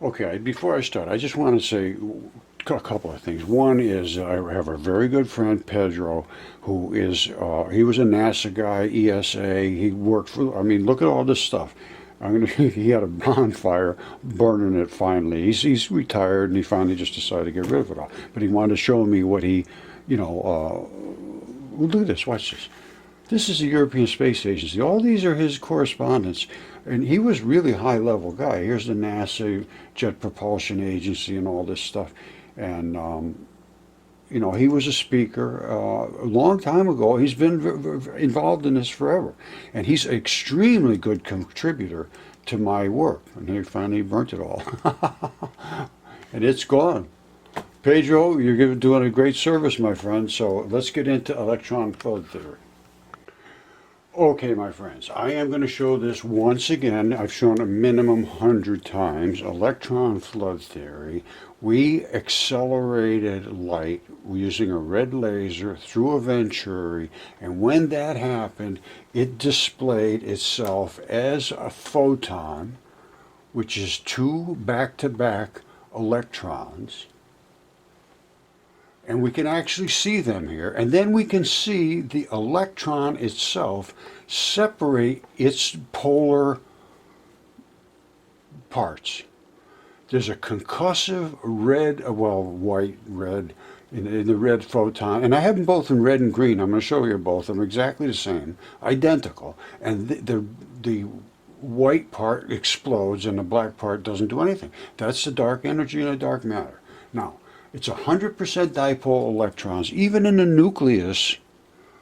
Okay, before I start, I just want to say a couple of things. One is I have a very good friend, Pedro, who is, he was a NASA guy, ESA. He worked for, I mean, look at all this stuff. He had a bonfire burning it finally. He's retired and he finally just decided to get rid of it all. But he wanted to show me what he, you know, we'll do this, watch this. This is the European Space Agency. All these are his correspondence. And he was really a high level guy. Here's the NASA Jet Propulsion Agency and all this stuff. And, you know, he was a speaker a long time ago. He's been involved in this forever. And he's an extremely good contributor to my work. And he finally burnt it all. And it's gone. Pedro, you're doing a great service, my friend. So let's get into electron flood theory. Okay, my friends, I am going to show this once again. I've shown a minimum 100 times. Electron flood theory. We accelerated light using a red laser through a venturi, and when that happened, it displayed itself as a photon, which is two back-to-back electrons. And we can actually see them here. And then we can see the electron itself separate its polar parts. There's a concussive red, well, white, red, in the red photon. And I have them both in red and green. I'm going to show you both. They're exactly the same, identical. And the white part explodes and the black part doesn't do anything. That's the dark energy and the dark matter. Now, it's 100% dipole electrons, even in the nucleus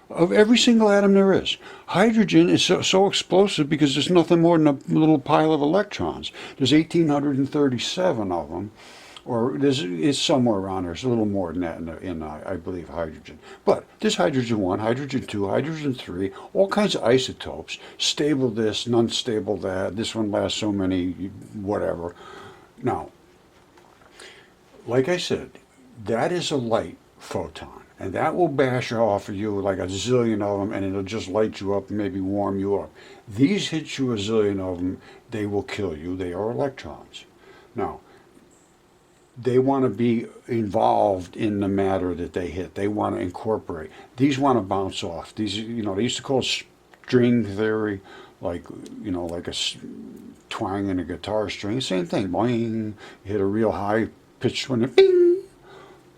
of every single atom there is. Hydrogen is so explosive because there's nothing more than a little pile of electrons. There's 1,837 of them, or it's somewhere around there. It's a little more than that in I believe, hydrogen. But there's hydrogen 1, hydrogen 2, hydrogen 3, all kinds of isotopes. Stable this, non-stable that. This one lasts so many, whatever. Now, like I said, that is a light photon, and that will bash off of you like a zillion of them, and it'll just light you up and maybe warm you up. These hit you a zillion of them, they will kill you. They are electrons. Now, they want to be involved in the matter that they hit. They want to incorporate. These want to bounce off. These, you know, they used to call it string theory, like, you know, like a twang in a guitar string. Same thing. Boing. You hit a real high pitched one, and bing,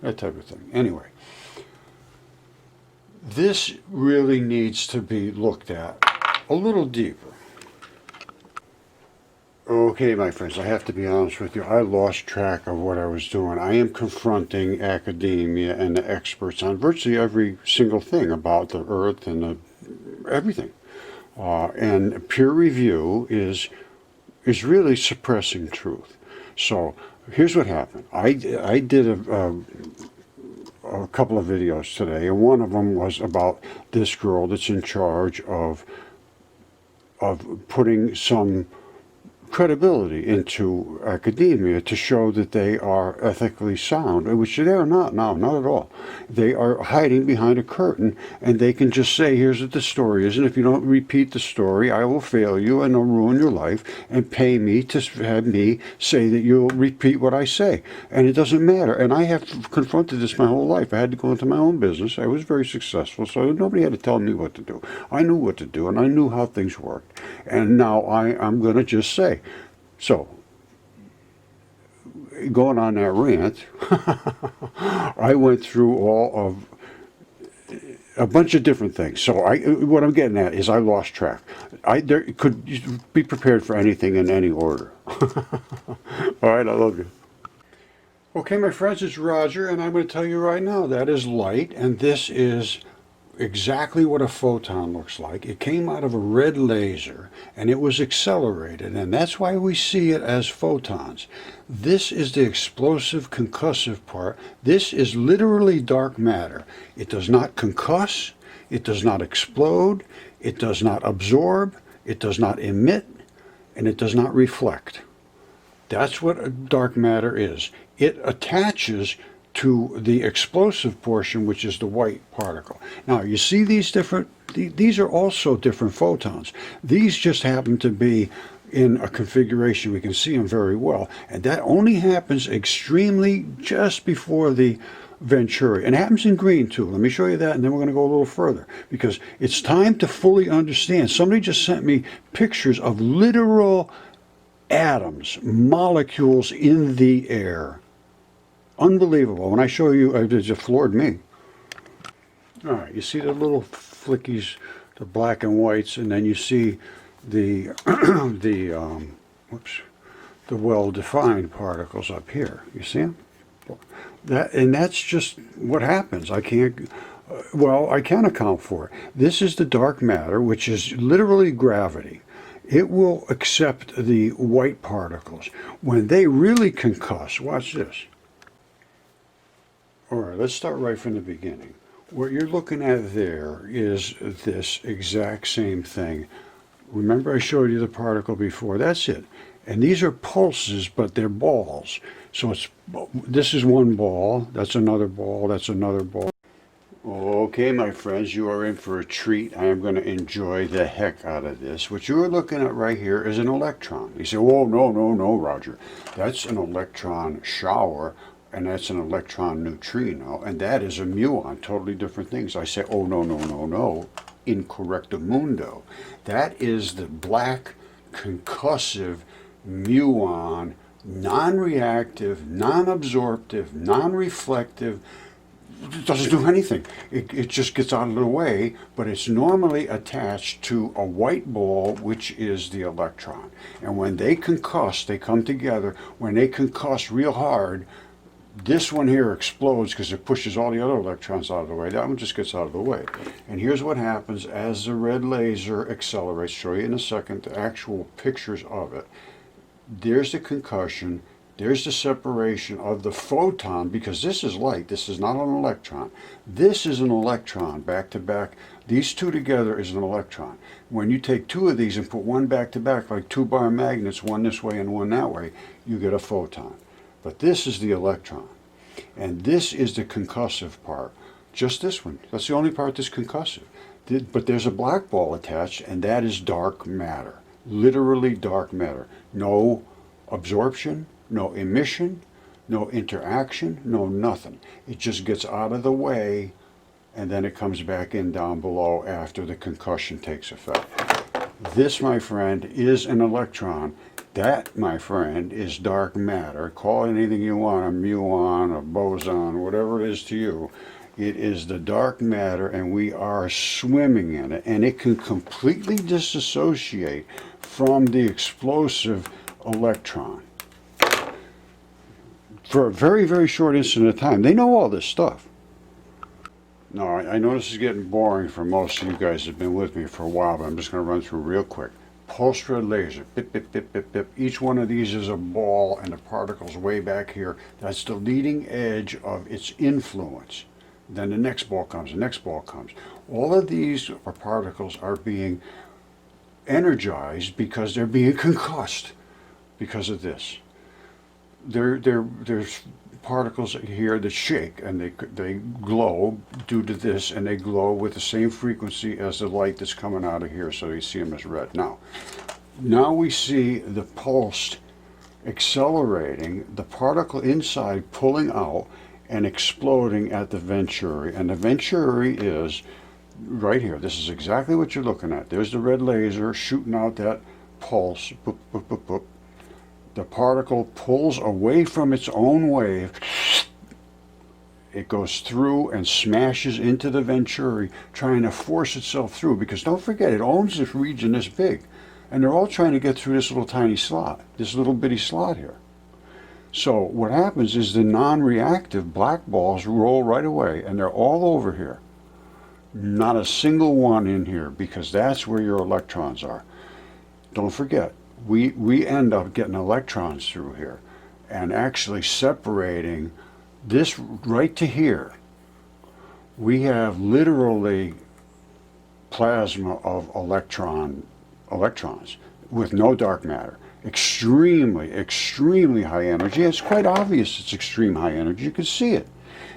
that type of thing. Anyway, this really needs to be looked at a little deeper. Okay, my friends, I have to be honest with you. I lost track of what I was doing. I am confronting academia and the experts on virtually every single thing about the Earth and everything. And peer review is really suppressing truth. So here's what happened. I did a couple of videos today, and one of them was about this girl that's in charge of putting some credibility into academia to show that they are ethically sound, which they are not now, not at all. They are hiding behind a curtain, and they can just say, here's what the story is, and if you don't repeat the story, I will fail you and I'll ruin your life, and pay me to have me say that you'll repeat what I say. And it doesn't matter. And I have confronted this my whole life. I had to go into my own business. I was very successful, so nobody had to tell me what to do. I knew what to do, and I knew how things worked. And now I'm going to just say, so, going on that rant, I went through all of a bunch of different things. So what I'm getting at is I lost track. There could be prepared for anything in any order. All right, I love you. Okay, my friends, it's Roger, and I'm going to tell you right now, that is light, and this is exactly what a photon looks like. It came out of a red laser, and it was accelerated, and that's why we see it as photons. This is the explosive concussive part. This is literally dark matter. It does not concuss, it does not explode, it does not absorb, it does not emit, and it does not reflect. That's what dark matter is. It attaches to the explosive portion, which is the white particle. Now, you see these are also different photons. These just happen to be in a configuration we can see them very well, and that only happens extremely just before the Venturi, and it happens in green too. Let me show you that, and then we're going to go a little further, because it's time to fully understand. Somebody just sent me pictures of literal atoms, molecules in the air. Unbelievable. When I show you, it just floored me. All right, you see the little flickies, the black and whites, and then you see the the well-defined particles up here. You see them? That's just what happens. I can't. Well, I can account for it. This is the dark matter, which is literally gravity. It will accept the white particles when they really concuss. Watch this. All right, let's start right from the beginning. What you're looking at there is this exact same thing. Remember I showed you the particle before? That's it. And these are pulses, but they're balls. So this is one ball, that's another ball, that's another ball. Okay, my friends, you are in for a treat. I am going to enjoy the heck out of this. What you are looking at right here is an electron. You say, oh, no, Roger. That's an electron shower, and that's an electron neutrino, and that is a muon, totally different things. I say, oh, no, incorrectamundo. That is the black concussive muon, non-reactive, non-absorptive, non-reflective. It doesn't do anything. It just gets out of the way, but it's normally attached to a white ball, which is the electron. And when they concuss, they come together. When they concuss real hard, this one here explodes because it pushes all the other electrons out of the way. That one just gets out of the way. And here's what happens as the red laser accelerates. Show you in a second the actual pictures of it. There's the concussion. There's the separation of the photon, because this is light. This is not an electron. This is an electron back to back. These two together is an electron. When you take two of these and put one back to back, like two bar magnets, one this way and one that way, you get a photon. But this is the electron. And this is the concussive part. Just this one. That's the only part that's concussive. But there's a black ball attached, and that is dark matter. Literally dark matter. No absorption, no emission, no interaction, no nothing. It just gets out of the way, and then it comes back in down below after the concussion takes effect. This, my friend, is an electron. That, my friend, is dark matter. Call it anything you want, a muon, a boson, whatever it is to you. It is the dark matter, and we are swimming in it. And it can completely disassociate from the explosive electron for a very, very short instant of time. They know all this stuff. Now, I know this is getting boring for most of you guys that have been with me for a while, but I'm just going to run through real quick. Pulse red laser, bip, bip, bip, bip, bip. Each one of these is a ball, and the particle's way back here. That's the leading edge of its influence. Then the next ball comes, the next ball comes. All of these particles are being energized because they're being concussed because of this. There's particles here that shake, and they glow due to this, and they glow with the same frequency as the light that's coming out of here, so you see them as red. Now we see the pulse accelerating, the particle inside pulling out and exploding at the Venturi, and the Venturi is right here. This is exactly what you're looking at. There's the red laser shooting out that pulse. Boop, boop, boop, boop. The particle pulls away from its own wave. It goes through and smashes into the Venturi, trying to force itself through, because don't forget, it owns this region this big. And they're all trying to get through this little tiny slot, this little bitty slot here. So what happens is the non-reactive black balls roll right away, and they're all over here. Not a single one in here, because that's where your electrons are. Don't forget, we end up getting electrons through here and actually separating this right to here. We have literally plasma of electrons with no dark matter. Extremely high energy. It's quite obvious it's extreme high energy. You can see it.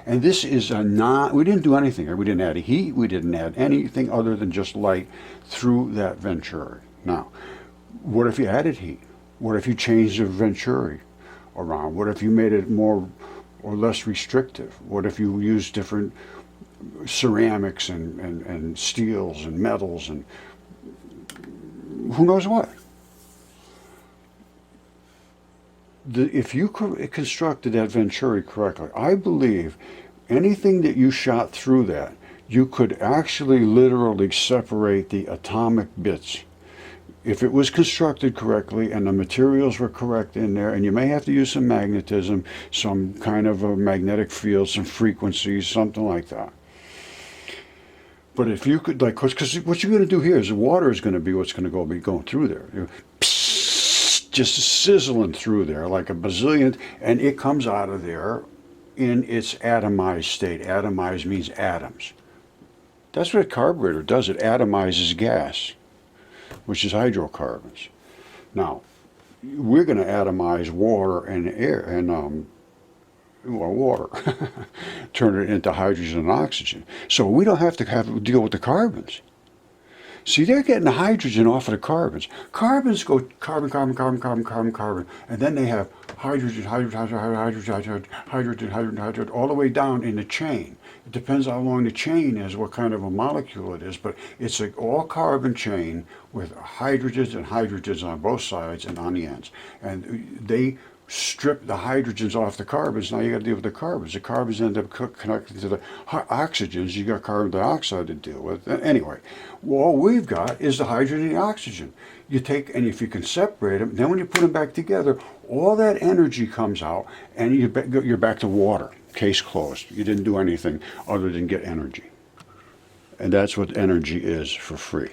And this is we didn't do anything here. We didn't add heat. We didn't add anything other than just light through that Venturi. Now, What if you added heat? What if you changed the venturi around? What if you made it more or less restrictive? What if you used different ceramics and steels and metals and who knows what? If you constructed that venturi correctly, I believe anything that you shot through that, you could actually literally separate the atomic bits. If it was constructed correctly and the materials were correct in there, and you may have to use some magnetism, some kind of a magnetic field, some frequencies, something like that. But if you could, like, because what you're going to do here is the water is going to be what's going to be going through there. Just sizzling through there like a bazillion, and it comes out of there in its atomized state. Atomized means atoms. That's what a carburetor does. It atomizes gas, which is hydrocarbons. Now, we're going to atomize water and air and water, turn it into hydrogen and oxygen. So we don't have to deal with the carbons. See, they're getting the hydrogen off of the carbons. Carbons go carbon, carbon, carbon, carbon, carbon, carbon, and then they have hydrogen, hydrogen, all the way down in the chain. It depends how long the chain is, what kind of a molecule it is, but it's an all-carbon chain with hydrogens and hydrogens on both sides and on the ends. And they strip the hydrogens off the carbons. Now you got to deal with the carbons. The carbons end up connected to the oxygens. You got carbon dioxide to deal with. Anyway, all we've got is the hydrogen and the oxygen. You take, and if you can separate them, then when you put them back together, all that energy comes out, and you're back to water. Case closed. You didn't do anything other than get energy. And that's what energy is for free.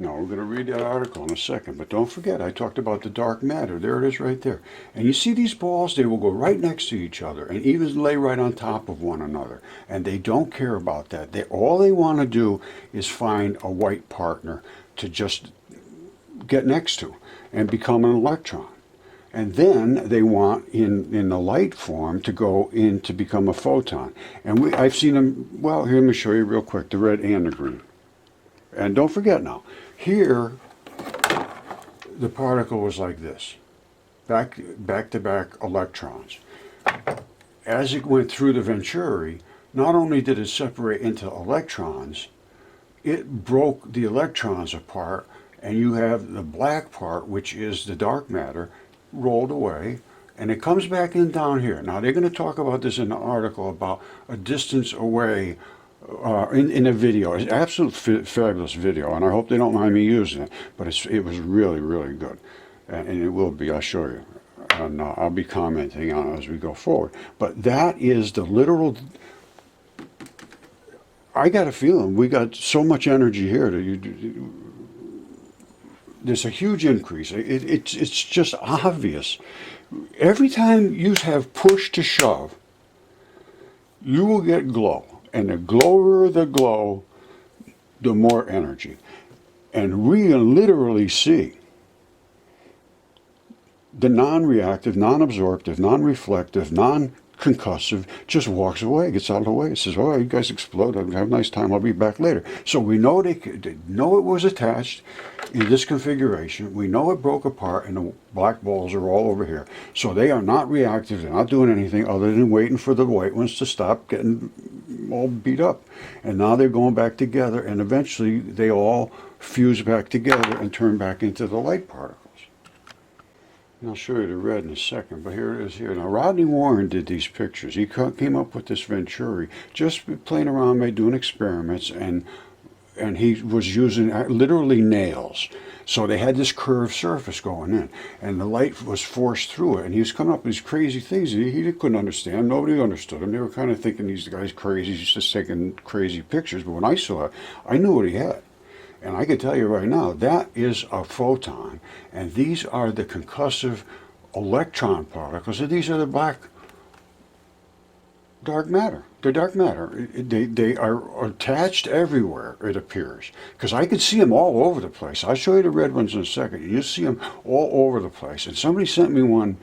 Now, we're going to read that article in a second, but don't forget, I talked about the dark matter. There it is right there. And you see these balls, they will go right next to each other and even lay right on top of one another. And they don't care about that. All they want to do is find a white partner to just get next to and become an electron. And then they want, in the light form, to go in to become a photon. And I've seen them, well, here, let me show you real quick, the red and the green. And don't forget now, here, the particle was like this, back-to-back electrons. As it went through the venturi, not only did it separate into electrons, it broke the electrons apart, and you have the black part, which is the dark matter, rolled away, and it comes back in down here. Now, they're going to talk about this in the article about a distance away in a video. It's an absolute fabulous video, and I hope they don't mind me using it, but it was really, really good. And it will be, I'll show you. And I'll be commenting on it as we go forward. But that is the literal... I got a feeling we got so much energy here. There's a huge increase. It's just obvious. Every time you have push to shove, you will get glow. And the glower the glow, the more energy. And we literally see the non-reactive, non-absorptive, non-reflective, non-concussive just walks away, gets out of the way. It says, oh, you guys explode. Have a nice time. I'll be back later. So we know they know it was attached in this configuration. We know it broke apart, and the black balls are all over here. So they are not reactive. They're not doing anything other than waiting for the white ones to stop getting all beat up. And now they're going back together, and eventually they all fuse back together and turn back into the light particles. And I'll show you the red in a second, but here it is here. Now, Rodney Warren did these pictures. He came up with this venturi, just playing around by doing experiments, and he was using literally nails. So they had this curved surface going in, and the light was forced through it, and he was coming up with these crazy things he couldn't understand. Nobody understood him. They were kind of thinking these guys crazy, he's just taking crazy pictures. But when I saw it, I knew what he had. And I can tell you right now, that is a photon, and these are the concussive electron particles, and these are the dark matter. They're dark matter. They are attached everywhere, it appears. Because I can see them all over the place. I'll show you the red ones in a second. You see them all over the place. And somebody sent me one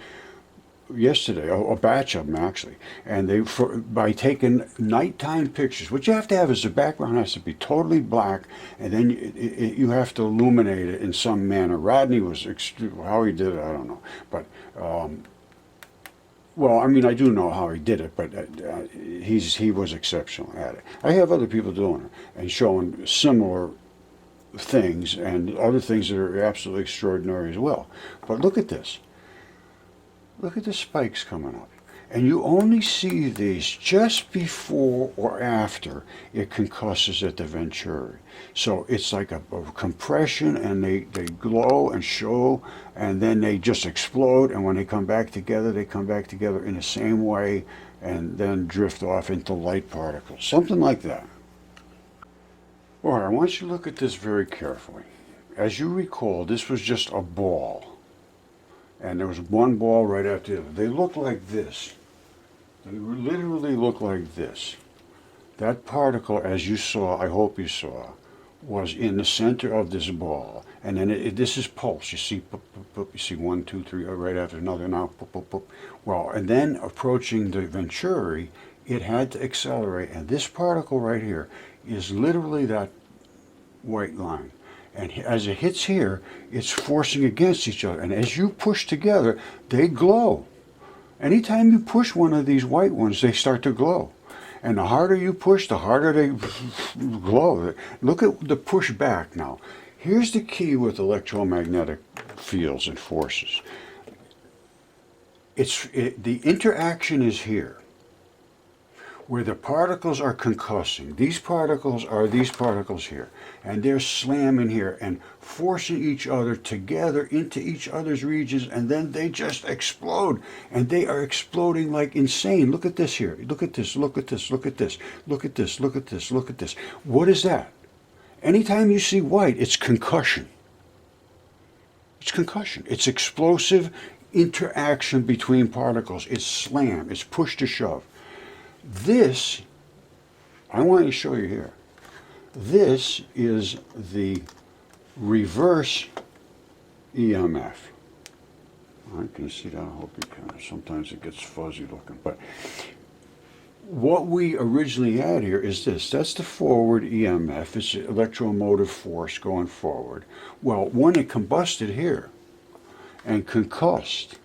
yesterday, a batch of them actually, and by taking nighttime pictures, what you have to have is the background has to be totally black, and then you have to illuminate it in some manner. Rodney was how he did it, I don't know, but well, I mean, I do know how he did it, but he was exceptional at it. I have other people doing it and showing similar things and other things that are absolutely extraordinary as well. But look at this. Look at the spikes coming up. And you only see these just before or after it concusses at the Venturi. So it's like a compression, and they glow and show, and then they just explode, and when they come back together in the same way, and then drift off into light particles. Something like that. All right, I want you to look at this very carefully. As you recall, this was just a ball. And there was one ball right after the other. They look like this. They literally look like this. That particle, as you saw, I hope you saw, was in the center of this ball. And then this is pulse. You see, you see 1, 2, 3, right after another. Now, well, and then approaching the Venturi, it had to accelerate. And this particle right here is literally that white line. And as it hits here, it's forcing against each other. And as you push together, they glow. Anytime you push one of these white ones, they start to glow. And the harder you push, the harder they glow. Look at the push back now. Here's the key with electromagnetic fields and forces. The interaction is here, where the particles are concussing. These particles are these particles here, and they're slamming here and forcing each other together into each other's regions, and then they just explode, and they are exploding like insane. Look at this here. Look at this. Look at this. Look at this. Look at this. Look at this. Look at this. What is that? Anytime you see white, it's concussion. It's concussion. It's explosive interaction between particles. It's slam. It's push to shove. This, I want to show you here. This is the reverse EMF. I can see that. I hope you can. Sometimes it gets fuzzy looking. But what we originally had here is this. That's the forward EMF. It's the electromotive force going forward. Well, when it combusted here and concussed,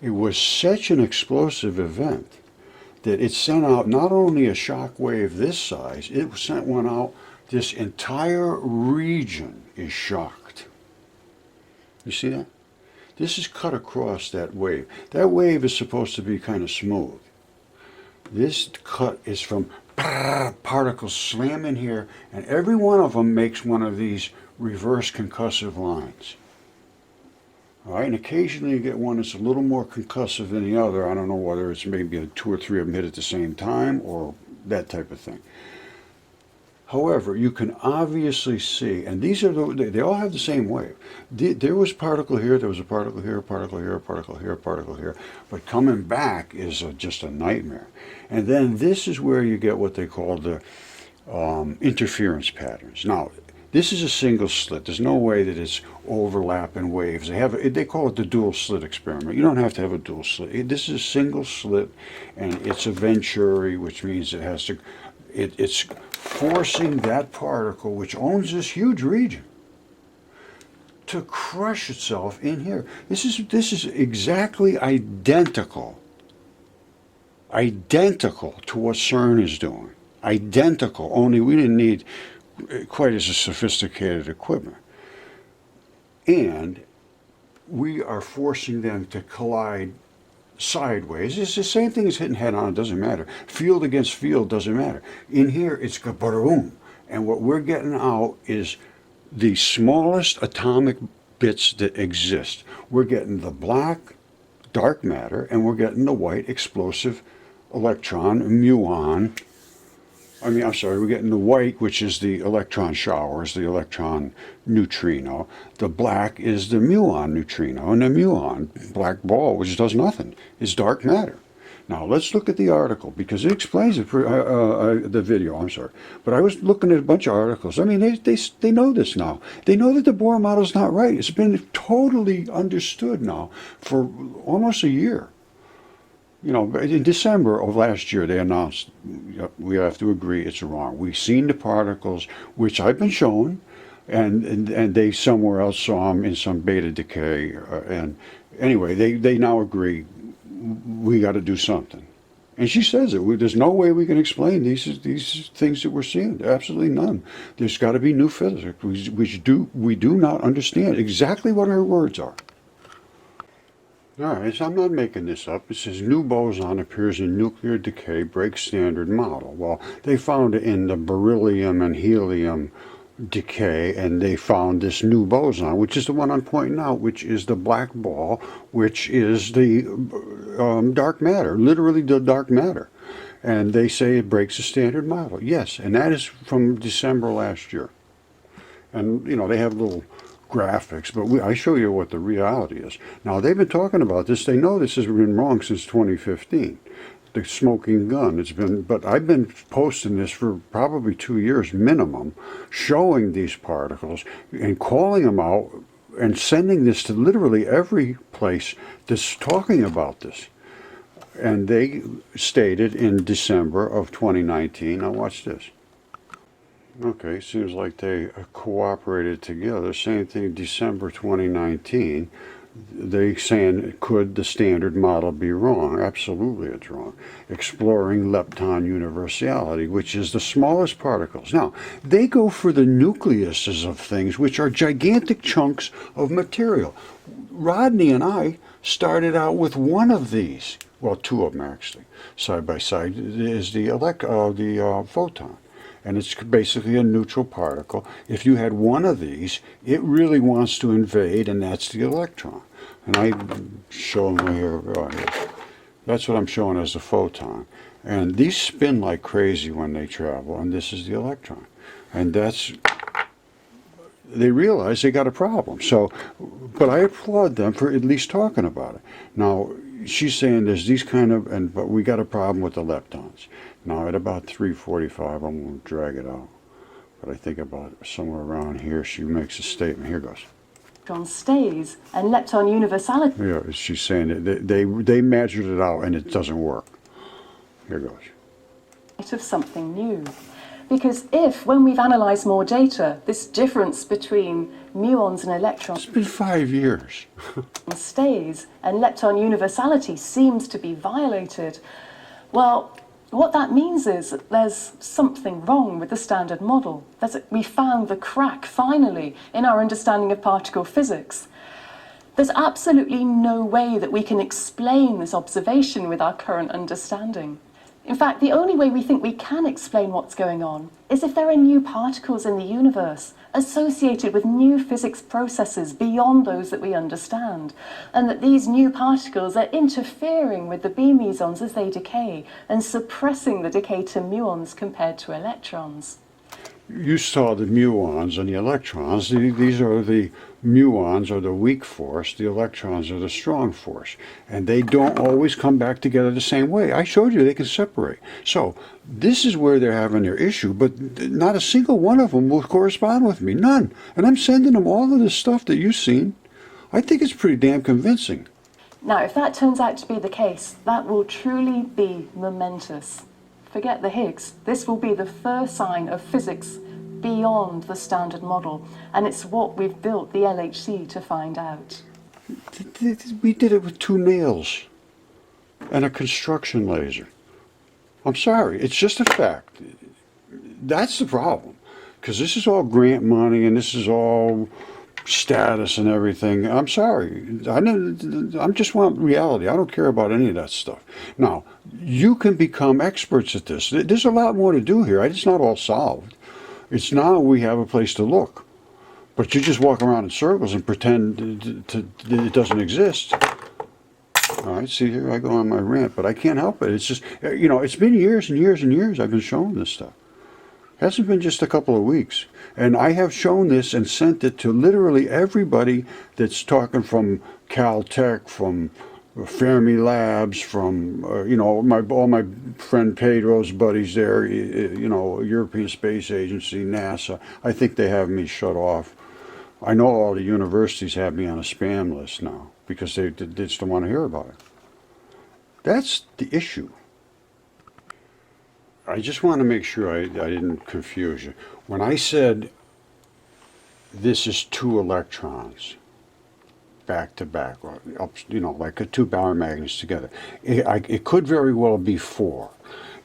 it was such an explosive event that it sent out not only a shock wave this size, it sent one out, this entire region is shocked. You see that? This is cut across that wave. That wave is supposed to be kind of smooth. This cut is from particles slamming here, and every one of them makes one of these reverse concussive lines. All right, and occasionally you get one that's a little more concussive than the other. I don't know whether it's maybe 2 or 3 of them hit at the same time or that type of thing. However, you can obviously see, and these are they all have the same wave. There was a particle here, there was a particle here, a particle here, a particle here, a particle here, but coming back is just a nightmare. And then this is where you get what they call the interference patterns. Now, this is a single slit. There's no way that it's overlapping waves. They call it the dual slit experiment. You don't have to have a dual slit. This is a single slit, and it's a Venturi, which means it has to. It's forcing that particle, which owns this huge region, to crush itself in here. This is exactly identical to what CERN is doing. Identical. Only we didn't need quite as sophisticated equipment. And we are forcing them to collide sideways. It's the same thing as hitting head on, it doesn't matter. Field against field doesn't matter. In here, it's boom. And what we're getting out is the smallest atomic bits that exist. We're getting the black dark matter, and we're getting the white explosive electron, muon. We're getting the white, which is the electron showers, the electron neutrino. The black is the muon neutrino, and the muon, black ball, which does nothing, is dark matter. Now let's look at the article because it explains it. The video, I'm sorry, but I was looking at a bunch of articles. I mean, they know this now. They know that the Bohr model is not right. It's been totally understood now for almost a year. You know, in December of last year, they announced we have to agree it's wrong. We've seen the particles, which I've been shown, and they somewhere else saw them in some beta decay. And anyway, they now agree we got to do something. And she says it. There's no way we can explain these things that we're seeing. Absolutely none. There's got to be new physics, which we do not understand exactly what her words are. All right, so I'm not making this up. It says new boson appears in nuclear decay breaks standard model. Well, they found it in the beryllium and helium decay, and they found this new boson, which is the one I'm pointing out, which is the black ball, which is the dark matter, literally the dark matter. And they say it breaks the standard model. Yes, and that is from December last year. And, you know, they have little graphics, but I show you what the reality is. Now, they've been talking about this. They know this has been wrong since 2015. The smoking gun. But I've been posting this for probably 2 years minimum, showing these particles and calling them out and sending this to literally every place that's talking about this. And they stated in December of 2019, now watch this. Okay, seems like they cooperated together. Same thing, December 2019. They saying, could the standard model be wrong? Absolutely it's wrong. Exploring lepton universality, which is the smallest particles. Now, they go for the nucleuses of things, which are gigantic chunks of material. Rodney and I started out with one of these. Well, two of them actually. Side by side is the photon. And it's basically a neutral particle. If you had one of these, it really wants to invade, and that's the electron. And I show them here. That's what I'm showing as a photon. And these spin like crazy when they travel, and this is the electron. And they realize they got a problem. So, but I applaud them for at least talking about it. Now, she's saying there's these kind of, but we got a problem with the leptons. Now at about 3:45, I'm going to drag it out. But I think about somewhere around here, she makes a statement. Here goes. Electron stays and lepton universality. Yeah, she's saying that they measured it out and it doesn't work. Here goes. Of something new. Because if, when we've analysed more data, this difference between muons and electrons It's been 5 years. stays and lepton universality seems to be violated, well, what that means is that there's something wrong with the standard model. We found the crack, finally, in our understanding of particle physics. There's absolutely no way that we can explain this observation with our current understanding. In fact, the only way we think we can explain what's going on is if there are new particles in the universe associated with new physics processes beyond those that we understand, and that these new particles are interfering with the B mesons as they decay and suppressing the decay to muons compared to electrons. You saw the muons and the electrons. These are the muons are the weak force, the electrons are the strong force. And they don't always come back together the same way. I showed you they can separate. So this is where they're having their issue, but not a single one of them will correspond with me. None. And I'm sending them all of this stuff that you've seen. I think it's pretty damn convincing. Now, if that turns out to be the case, that will truly be momentous. Forget the Higgs. This will be the first sign of physics beyond the standard model, and it's what we've built the LHC to find out. We did it with 2 nails and a construction laser. I'm sorry, it's just a fact. That's the problem, because this is all grant money and this is all status and everything. I'm sorry. I just want reality. I don't care about any of that stuff. Now, you can become experts at this. There's a lot more to do here. It's not all solved. It's now we have a place to look. But you just walk around in circles and pretend it doesn't exist. All right, see, here I go on my rant, but I can't help it. It's just, it's been years and years and years I've been showing this stuff. It hasn't been just a couple of weeks. And I have shown this and sent it to literally everybody that's talking from Caltech, from Fermi Labs, from all my friend Pedro's buddies there, European Space Agency, NASA. I think they have me shut off. I know all the universities have me on a spam list now because they just don't want to hear about it. That's the issue. I just want to make sure I didn't confuse you. When I said this is 2 electrons back to back, or up, like 2 bar magnets together, it could very well be 4.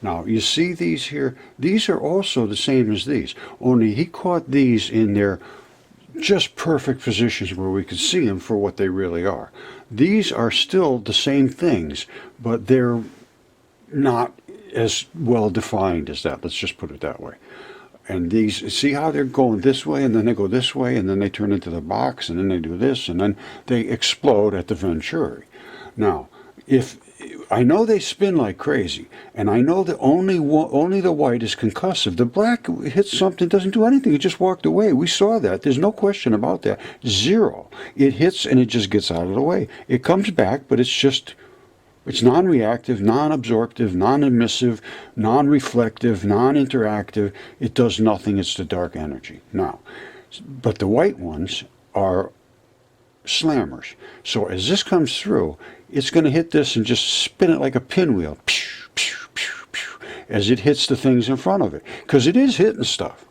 Now, you see these here? These are also the same as these, only he caught these in their just perfect positions where we could see them for what they really are. These are still the same things, but they're not as well defined as that. Let's just put it that way. And these, see how they're going this way, and then they go this way, and then they turn into the box, and then they do this, and then they explode at the Venturi. Now, if I know they spin like crazy, and I know that only the white is concussive. The black hits something, doesn't do anything. It just walked away. We saw that. There's no question about that. 0. It hits and it just gets out of the way. It comes back, but it's non-reactive, non-absorptive, non-emissive, non-reflective, non-interactive. It does nothing. It's the dark energy. Now, but the white ones are slammers. So as this comes through, it's going to hit this and just spin it like a pinwheel, as it hits the things in front of it. Because it is hitting stuff.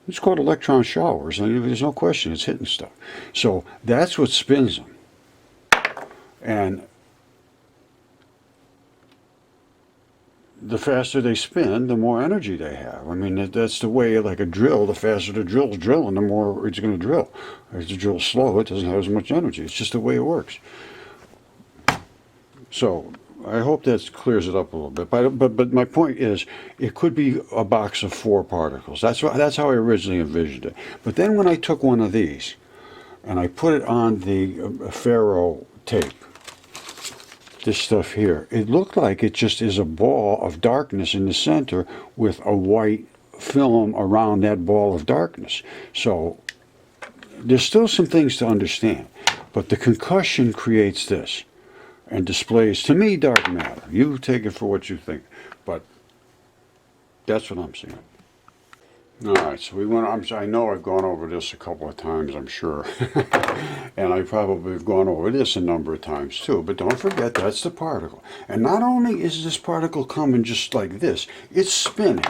It's called electron showers. And there's no question it's hitting stuff. So that's what spins them. And the faster they spin, the more energy they have. I mean, that's the way, like a drill, the faster the drill's drilling, the more it's going to drill. If the drill's slow, it doesn't have as much energy. It's just the way it works. So I hope that clears it up a little bit. But my point is, it could be a box of 4 particles. That's how I originally envisioned it. But then when I took one of these, and I put it on the ferro tape, this stuff here, it looked like it just is a ball of darkness in the center with a white film around that ball of darkness. So there's still some things to understand, but the concussion creates this and displays, to me, dark matter. You take it for what you think, but that's what I'm seeing. All right, so I know I've gone over this a couple of times, I'm sure. And I probably have gone over this a number of times too. But don't forget, that's the particle. And not only is this particle coming just like this, it's spinning.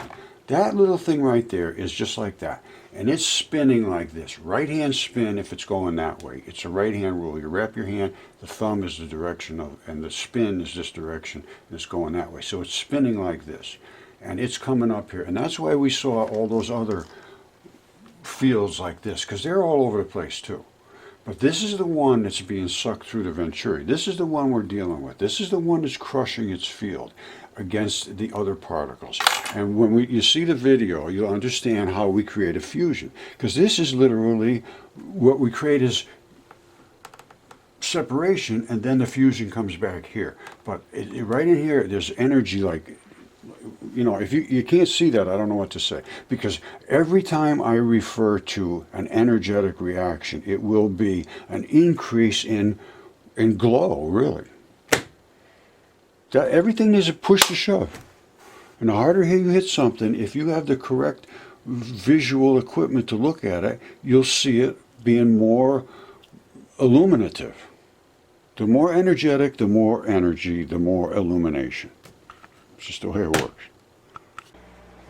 That little thing right there is just like that. And it's spinning like this. Right-hand spin if it's going that way. It's a right-hand rule. You wrap your hand, the thumb is the direction of, and the spin is this direction, and it's going that way. So it's spinning like this. And it's coming up here. And that's why we saw all those other fields like this, because they're all over the place too. But this is the one that's being sucked through the Venturi. This is the one we're dealing with. This is the one that's crushing its field against the other particles. And when you see the video, you'll understand how we create a fusion. Because this is literally what we create is separation, and then the fusion comes back here. But right in here, there's energy like, if you can't see that, I don't know what to say. Because every time I refer to an energetic reaction, it will be an increase in glow, really. Everything is a push to shove. And the harder you hit something, if you have the correct visual equipment to look at it, you'll see it being more illuminative. The more energetic, the more energy, the more illumination. It's just the way it works.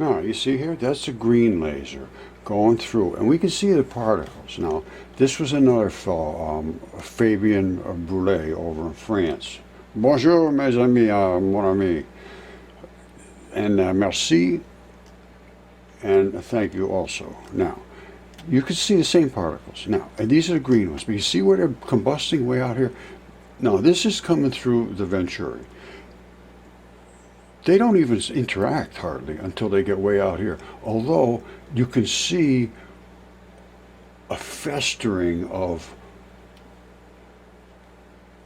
Now, you see here, that's a green laser going through, and we can see the particles. Now, this was another fellow, Fabien Brulé over in France. Bonjour, mes amis, mon ami. And merci, and thank you also. Now, you can see the same particles. Now, and these are the green ones, but you see where they're combusting way out here? Now, this is coming through the Venturi. They don't even interact hardly until they get way out here. Although you can see a festering of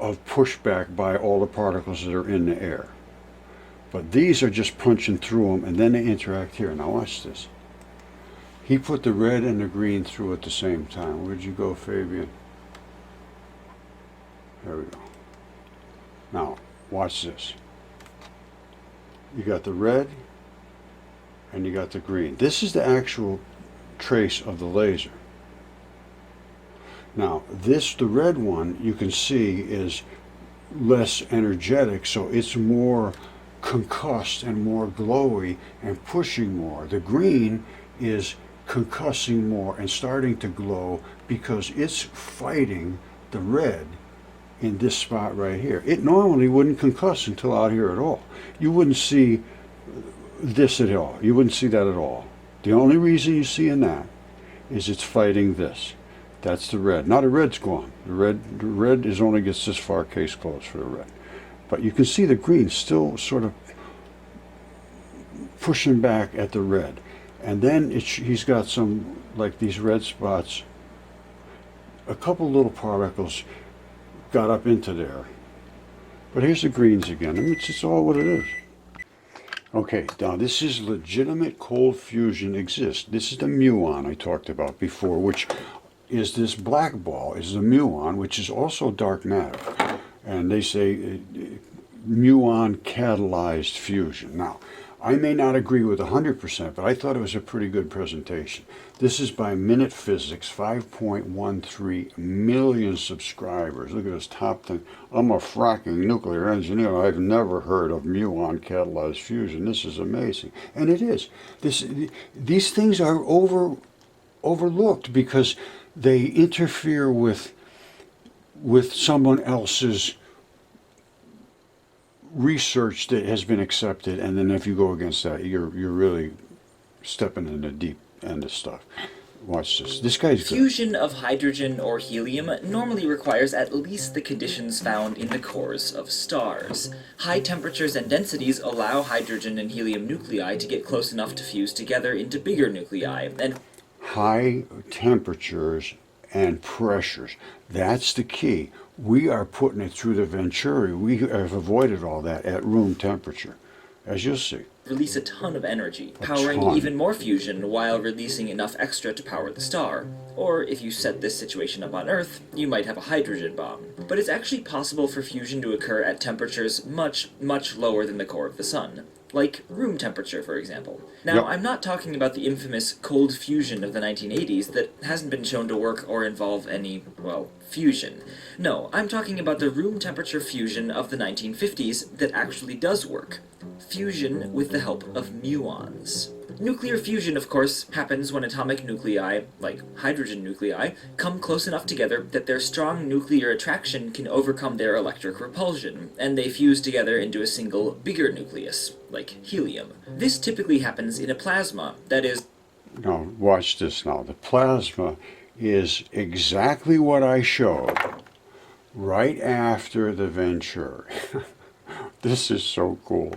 pushback by all the particles that are in the air. But these are just punching through them, and then they interact here. Now watch this. He put the red and the green through at the same time. Where'd you go, Fabian? There we go. Now, watch this. You got the red and you got the green. This is the actual trace of the laser. Now, the red one, you can see is less energetic, so it's more concussed and more glowy and pushing more. The green is concussing more and starting to glow because it's fighting the red in this spot right here. It normally wouldn't concuss until out here at all. You wouldn't see this at all. You wouldn't see that at all. The only reason you see in that is it's fighting this. That's the red. Now the red's gone. The red is only gets this far case closed for the red. But you can see the green still sort of pushing back at the red. And then he's got some, like these red spots, a couple little particles got up into there. But here's the greens again. I mean, it's just all what it is. Okay, now this is legitimate cold fusion exists. This is the muon I talked about before, which is this black ball, is the muon, which is also dark matter. And they say muon catalyzed fusion. Now, I may not agree with 100%, but I thought it was a pretty good presentation. This is by Minute Physics, 5.13 million subscribers. Look at this top thing. I'm a fracking nuclear engineer. I've never heard of muon catalyzed fusion. This is amazing. And it is. These things are overlooked because they interfere with someone else's research that has been accepted, and then if you go against that, you're really stepping in the deep end of stuff. Watch this. This guy's good. Fusion of hydrogen or helium normally requires at least the conditions found in the cores of stars. High temperatures and densities allow hydrogen and helium nuclei to get close enough to fuse together into bigger nuclei, and high temperatures and pressures. That's the key. We are putting it through the Venturi. We have avoided all that at room temperature, as you'll see. release a ton of energy, powering even more fusion while releasing enough extra to power the star. Or if you set this situation up on Earth, you might have a hydrogen bomb. But it's actually possible for fusion to occur at temperatures much, much lower than the core of the Sun. Like room temperature, for example. Now, I'm not talking about the infamous cold fusion of the 1980s that hasn't been shown to work or involve any, well, fusion. No, I'm talking about the room temperature fusion of the 1950s that actually does work. Fusion with the help of muons. Nuclear fusion, of course, happens when atomic nuclei, like hydrogen nuclei, come close enough together that their strong nuclear attraction can overcome their electric repulsion, and they fuse together into a single, bigger nucleus, like helium. This typically happens in a plasma, that is... Now, watch this now. The plasma is exactly what I showed right after the Venturi. This is so cool.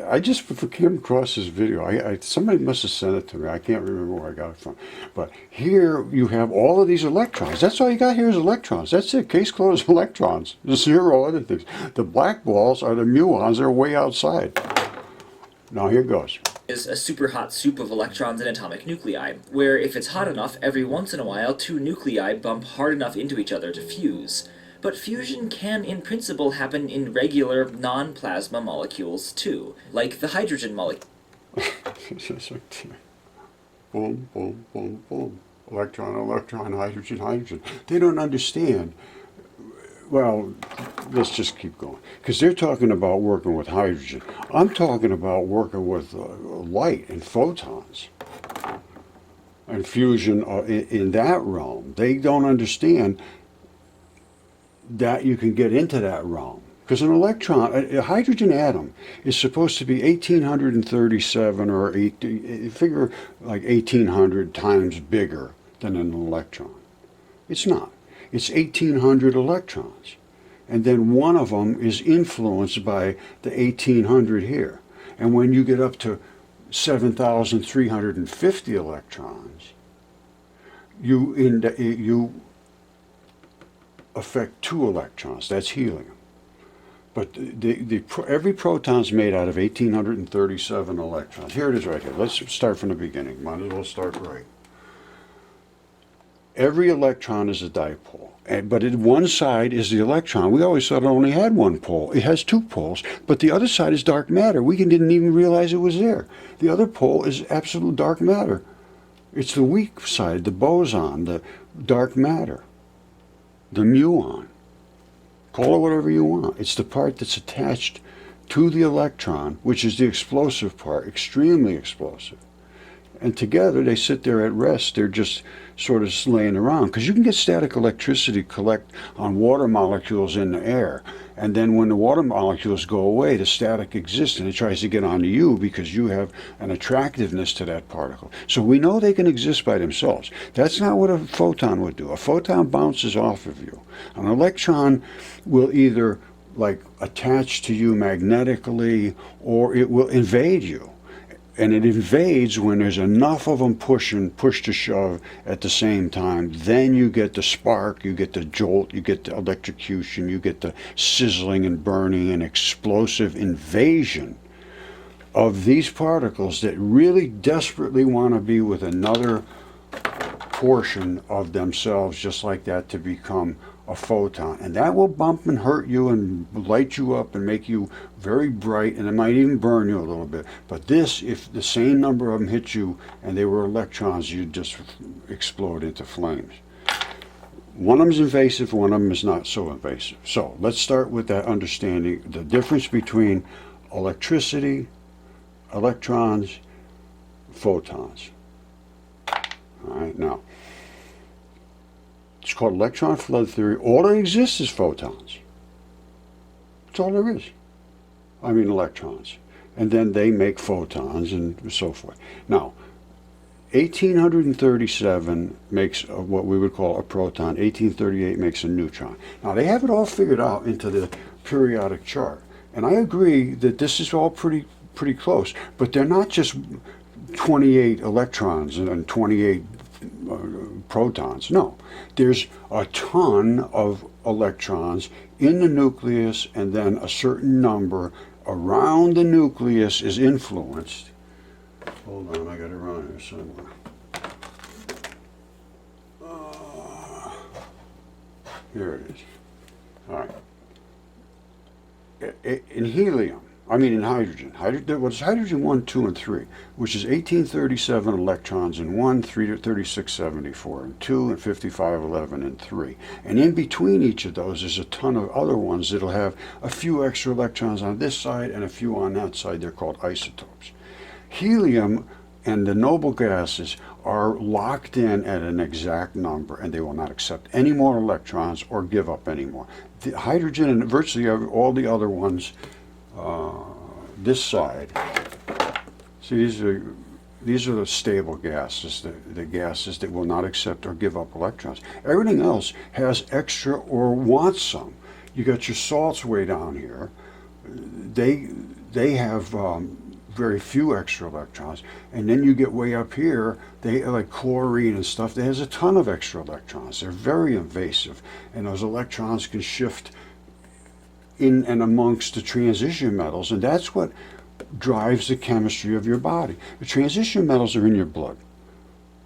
I just came across this video. Somebody must have sent it to me. I can't remember where I got it from. But here you have all of these electrons. That's all you got here is electrons. That's it. Case closed electrons. Zero other things. The black balls are the muons. They're way outside. Now here goes. Is a super hot soup of electrons and atomic nuclei, where if it's hot enough, every once in a while, two nuclei bump hard enough into each other to fuse. But fusion can, in principle, happen in regular, non-plasma molecules, too, like the hydrogen molecule. Boom, boom, boom, boom. Electron, electron, hydrogen, hydrogen. They don't understand. Well, let's just keep going. Because they're talking about working with hydrogen. I'm talking about working with light and photons. And fusion in that realm. They don't understand that you can get into that realm. Because an electron, a hydrogen atom is supposed to be 1837 or figure like 1800 times bigger than an electron. It's not. It's 1800 electrons. And then one of them is influenced by the 1800 here. And when you get up to 7,350 electrons, you affect 2 electrons. That's helium. But every proton's made out of 1837 electrons. Here it is right here. Let's start from the beginning. Might as well start right. Every electron is a dipole. But one side is the electron. We always thought it only had one pole. It has two poles, but the other side is dark matter. We didn't even realize it was there. The other pole is absolute dark matter. It's the weak side, the boson, the dark matter, the muon. Call it whatever you want. It's the part that's attached to the electron, which is the explosive part, extremely explosive. And together they sit there at rest. They're just sort of laying around. Because you can get static electricity collect on water molecules in the air. And then when the water molecules go away, the static exists and it tries to get onto you because you have an attractiveness to that particle. So we know they can exist by themselves. That's not what a photon would do. A photon bounces off of you. An electron will either like attach to you magnetically or it will invade you. And it invades when there's enough of them pushing, push to shove at the same time. Then you get the spark, you get the jolt, you get the electrocution, you get the sizzling and burning and explosive invasion of these particles that really desperately want to be with another portion of themselves just like that to become a photon. And that will bump and hurt you and light you up and make you very bright, and it might even burn you a little bit. But this, if the same number of them hit you and they were electrons, you'd just explode into flames. One of them is invasive, one of them is not so invasive. So let's start with that understanding, the difference between electricity, electrons, photons. All right, now, it's called electron flood theory. All that exists is photons. That's all there is. I mean electrons. And then they make photons and so forth. Now, 1837 makes what we would call a proton. 1838 makes a neutron. Now, they have it all figured out into the periodic chart. And I agree that this is all pretty close. But they're not just 28 electrons and 28 protons. No, there's a ton of electrons in the nucleus, and then a certain number around the nucleus is influenced. Hold on, I got it around here somewhere. Here it is. All right. In helium, in hydrogen. What's hydrogen 1, 2, and 3, which is 1837 electrons in 1, 3674 in 2, and 5511 in 3. And in between each of those is a ton of other ones that'll have a few extra electrons on this side and a few on that side. They're called isotopes. Helium and the noble gases are locked in at an exact number, and they will not accept any more electrons or give up any more. The hydrogen and virtually all the other ones, this side, see, these are the stable gases, the gases that will not accept or give up electrons. Everything else has extra or wants some. You got your salts way down here. They have very few extra electrons, and then you get way up here, they like chlorine and stuff that has a ton of extra electrons. They're very invasive, and those electrons can shift in and amongst the transition metals, and that's what drives the chemistry of your body. The transition metals are in your blood.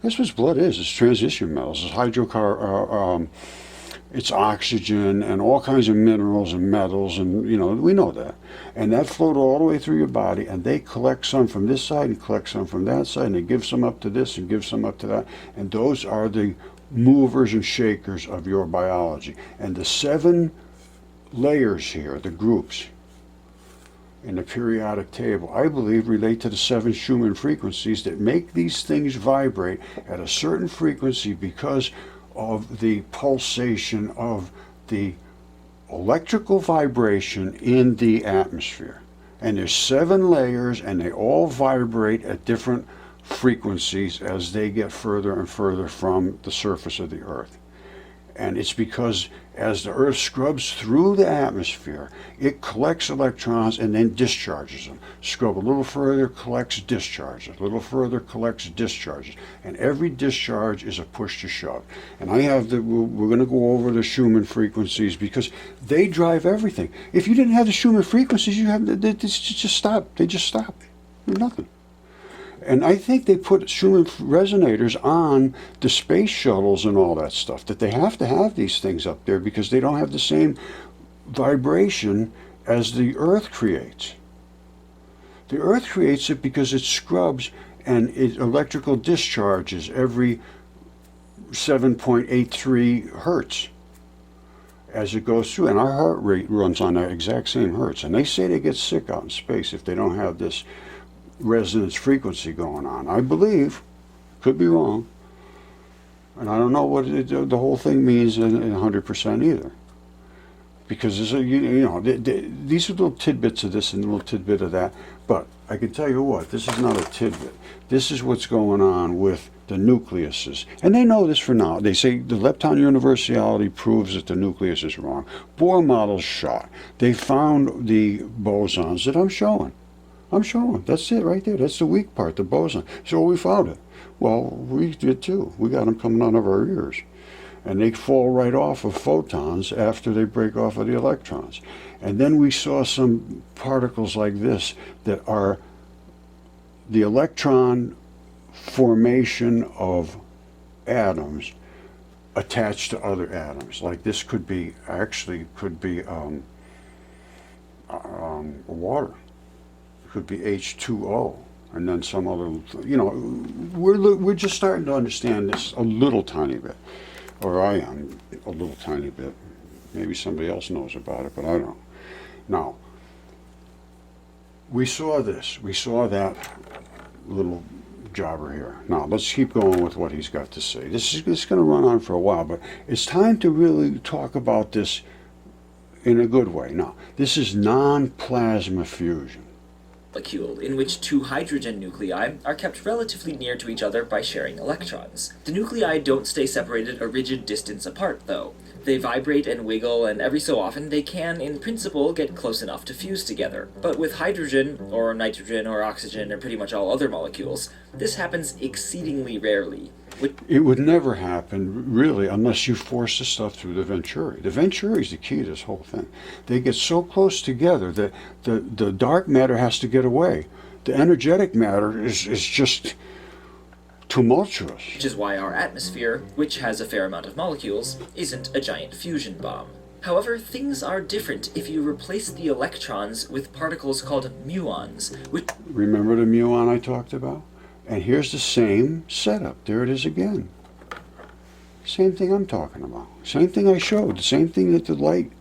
That's what blood is. It's transition metals. It's it's oxygen and all kinds of minerals and metals, and we know that. And that flowed all the way through your body, and they collect some from this side and collect some from that side, and they give some up to this and give some up to that. And those are the movers and shakers of your biology. And the 7 layers here, the groups in the periodic table, I believe relate to the 7 Schumann frequencies that make these things vibrate at a certain frequency because of the pulsation of the electrical vibration in the atmosphere. And there's 7 layers, and they all vibrate at different frequencies as they get further and further from the surface of the Earth. And it's because as the Earth scrubs through the atmosphere, it collects electrons and then discharges them. Scrub a little further, collects, discharges. A little further, collects, discharges. And every discharge is a push to shove. And we're going to go over the Schumann frequencies because they drive everything. If you didn't have the Schumann frequencies, they just stop. They just stop. Nothing. And I think they put Schumann resonators on the space shuttles and all that stuff, that they have to have these things up there because they don't have the same vibration as the Earth creates. The Earth creates it because it scrubs and it electrical discharges every 7.83 hertz as it goes through. And our heart rate runs on that exact same hertz. And they say they get sick out in space if they don't have this resonance frequency going on. I believe, could be wrong, and I don't know what the whole thing means in 100% either. Because there's these are little tidbits of this and a little tidbit of that. But I can tell you what, this is not a tidbit. This is what's going on with the nucleuses. And they know this for now. They say the lepton universality proves that the nucleus is wrong. Bohr model's shot. They found the bosons that I'm showing. That's it right there. That's the weak part, the boson. So we found it. Well, we did too. We got them coming out of our ears. And they fall right off of photons after they break off of the electrons. And then we saw some particles like this that are the electron formation of atoms attached to other atoms. Like this could be water. It could be H2O. And then some other, we're just starting to understand this a little tiny bit. Or I am a little tiny bit. Maybe somebody else knows about it, but I don't. Now, we saw this. We saw that little jobber here. Now, let's keep going with what he's got to say. This is going to run on for a while, but it's time to really talk about this in a good way. Now, this is non-plasma fusion. Molecule in which two hydrogen nuclei are kept relatively near to each other by sharing electrons. The nuclei don't stay separated a rigid distance apart, though. They vibrate and wiggle, and every so often they can, in principle, get close enough to fuse together. But with hydrogen, or nitrogen, or oxygen, or pretty much all other molecules, this happens exceedingly rarely. It would never happen, really, unless you force the stuff through the Venturi. The Venturi is the key to this whole thing. They get so close together that the dark matter has to get away. The energetic matter is just tumultuous. Which is why our atmosphere, which has a fair amount of molecules, isn't a giant fusion bomb. However, things are different if you replace the electrons with particles called muons, which... Remember the muon I talked about? And here's the same setup. There it is again. Same thing I'm talking about. Same thing I showed. The same thing that the light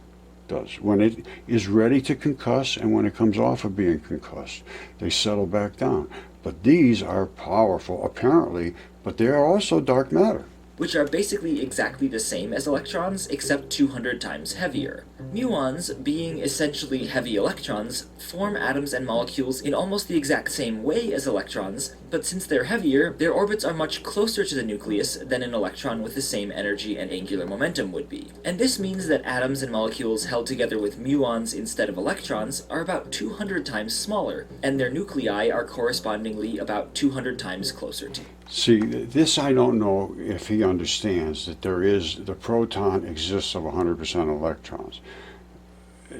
does. When it is ready to concuss and when it comes off of being concussed, they settle back down. But these are powerful, apparently, but they are also dark matter. Which are basically exactly the same as electrons, except 200 times heavier. Muons, being essentially heavy electrons, form atoms and molecules in almost the exact same way as electrons, but since they're heavier, their orbits are much closer to the nucleus than an electron with the same energy and angular momentum would be. And this means that atoms and molecules held together with muons instead of electrons are about 200 times smaller, and their nuclei are correspondingly about 200 times closer to. See, this I don't know if he understands that the proton exists of 100% electrons.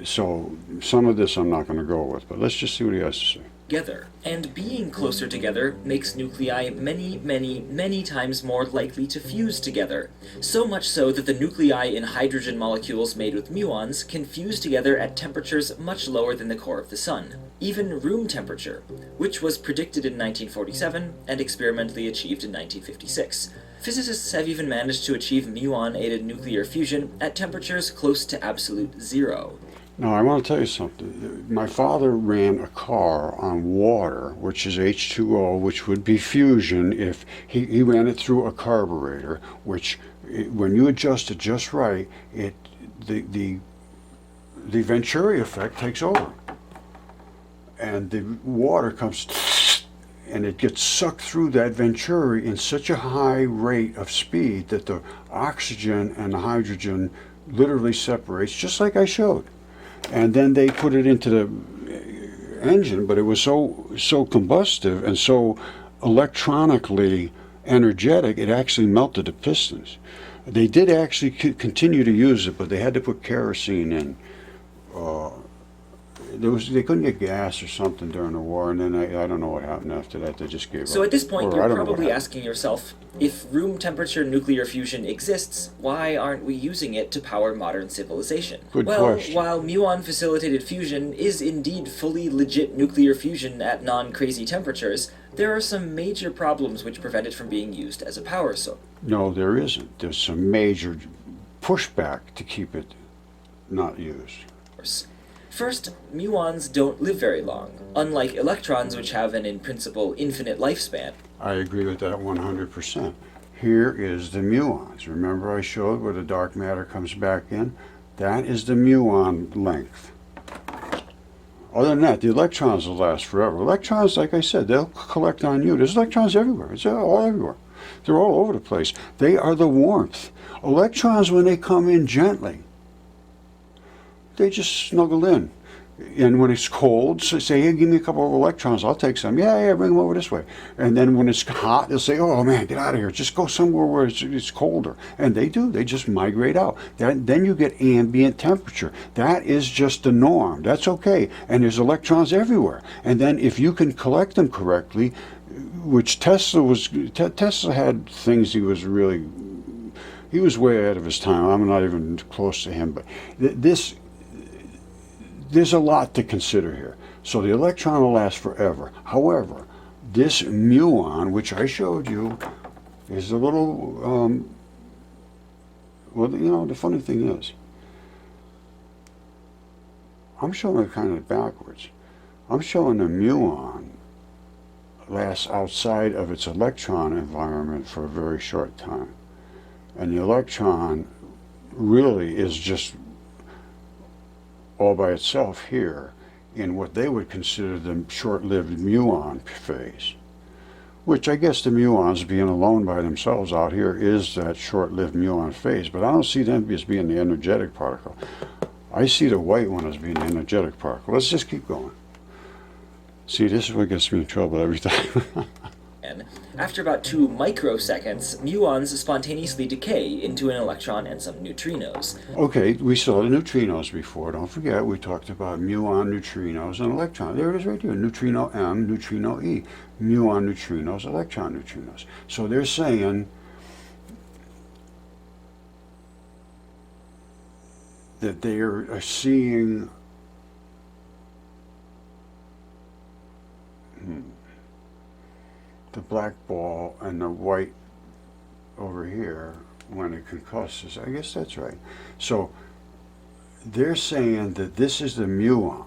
So some of this I'm not going to go with, but let's just see what he has to say. Together. And being closer together makes nuclei many, many, many times more likely to fuse together. So much so that the nuclei in hydrogen molecules made with muons can fuse together at temperatures much lower than the core of the sun, even room temperature, which was predicted in 1947 and experimentally achieved in 1956. Physicists have even managed to achieve muon-aided nuclear fusion at temperatures close to absolute zero. Now, I want to tell you something. My father ran a car on water, which is H2O, which would be fusion if he ran it through a carburetor, which, when you adjust it just right, the Venturi effect takes over. And the water comes, and it gets sucked through that Venturi in such a high rate of speed that the oxygen and the hydrogen literally separates, just like I showed. And then they put it into the engine, but it was so combustive and so electronically energetic, it actually melted the pistons. They did actually continue to use it, but they had to put kerosene in they couldn't get gas or something during the war, and then I don't know what happened after that. They just gave up. So at this point, Or I you're don't know what probably happened. asking yourself, if room temperature nuclear fusion exists, why aren't we using it to power modern civilization? Good Well, question. while muon-facilitated fusion is indeed fully legit nuclear fusion at non-crazy temperatures, there are some major problems which prevent it from being used as a power source. No, there isn't. There's some major pushback to keep it not used. First, muons don't live very long, unlike electrons which have an, in principle, infinite lifespan. I agree with that 100%. Here is the muons. Remember I showed where the dark matter comes back in? That is the muon length. Other than that, the electrons will last forever. Electrons, like I said, they'll collect on you. There's electrons everywhere. It's all everywhere. They're all over the place. They are the warmth. Electrons, when they come in gently, they just snuggle in. And when it's cold, so say, hey, give me a couple of electrons, I'll take some. Yeah, bring them over this way. And then when it's hot, they'll say, oh man, get out of here. Just go somewhere where it's colder. And they do. They just migrate out. Then you get ambient temperature. That is just the norm. That's okay. And there's electrons everywhere. And then if you can collect them correctly, which Tesla had things he was way ahead of his time. I'm not even close to him. But there's a lot to consider here. So the electron will last forever. However, this muon, which I showed you, is a little, well, you know, the funny thing is, I'm showing it kind of backwards. I'm showing the muon lasts outside of its electron environment for a very short time. And the electron really is just all by itself here in what they would consider the short-lived muon phase, which I guess the muons being alone by themselves out here is that short-lived muon phase, but I don't see them as being the energetic particle. I see the white one as being the energetic particle. Let's just keep going. See, this is what gets me in trouble every time. After about 2 microseconds, muons spontaneously decay into an electron and some neutrinos. Okay, we saw the neutrinos before. Don't forget, we talked about muon neutrinos and electron. There it is right there, neutrino M, neutrino E. Muon neutrinos, electron neutrinos. So they're saying that they are seeing the black ball and the white over here when it concusses. I guess that's right. So they're saying that this is the muon